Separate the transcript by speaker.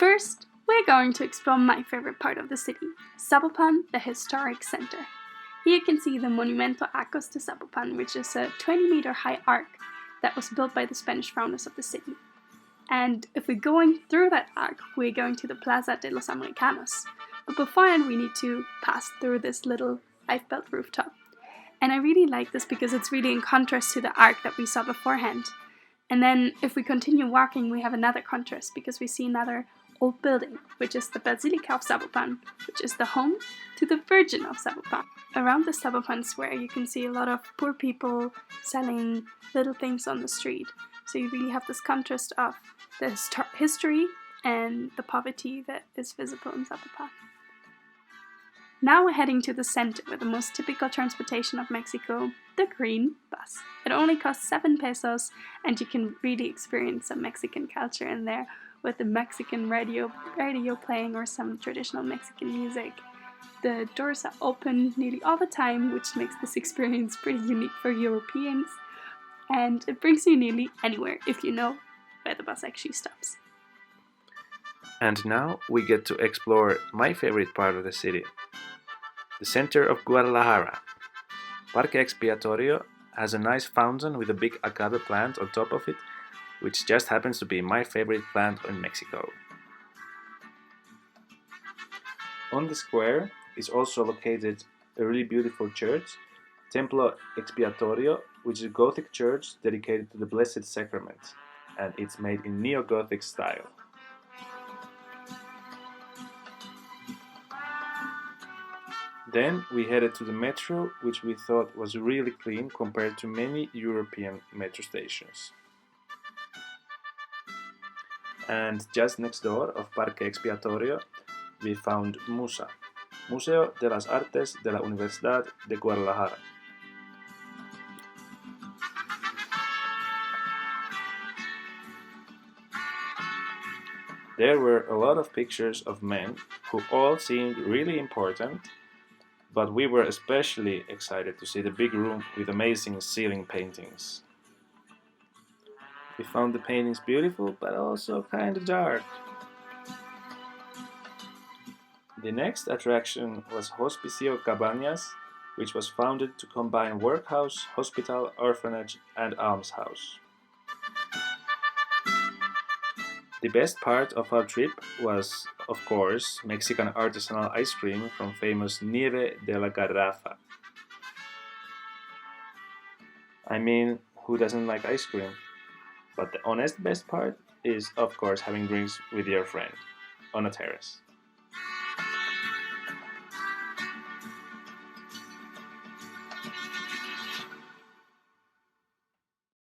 Speaker 1: First, we're going to explore my favorite part of the city, Zapopan, the historic center. Here you can see the Monumento Arcos de Zapopan, which is a 20-meter high arc that was built by the Spanish founders of the city. And if we're going through that arc, we're going to the Plaza de los Americanos. But beforehand, we need to pass through this little life-built rooftop. And I really like this because it's really in contrast to the arc that we saw beforehand. And then if we continue walking, we have another contrast because we see another old building, which is the Basilica of Zapopan, which is the home to the Virgin of Zapopan. Around the Zapopan Square, you can see a lot of poor people selling little things on the street. So you really have this contrast of the history and the poverty that is visible in Zapopan. Now we're heading to the center with the most typical transportation of Mexico, the green bus. It only costs 7 pesos and you can really experience some Mexican culture in there with the Mexican radio playing or some traditional Mexican music. The doors are open nearly all the time, which makes this experience pretty unique for Europeans. And it brings you nearly anywhere if you know where the bus actually stops.
Speaker 2: And now we get to explore my favorite part of the city, the center of Guadalajara. Parque Expiatorio has a nice fountain with a big agave plant on top of it, which just happens to be my favorite plant in Mexico. On the square is also located a really beautiful church, Templo Expiatorio, which is a Gothic church dedicated to the Blessed Sacrament, and it's made in Neo-Gothic style. Then we headed to the metro, which we thought was really clean compared to many European metro stations. And just next door of Parque Expiatorio, we found MUSA, Museo de las Artes de la Universidad de Guadalajara. There were a lot of pictures of men who all seemed really important, but we were especially excited to see the big room with amazing ceiling paintings. We found the paintings beautiful, but also kind of dark. The next attraction was Hospicio Cabañas, which was founded to combine workhouse, hospital, orphanage, and almshouse. The best part of our trip was, of course, Mexican artisanal ice cream from famous Nieve de la Garrafa. I mean, who doesn't like ice cream? But the honest best part is, of course, having drinks with your friend on a terrace.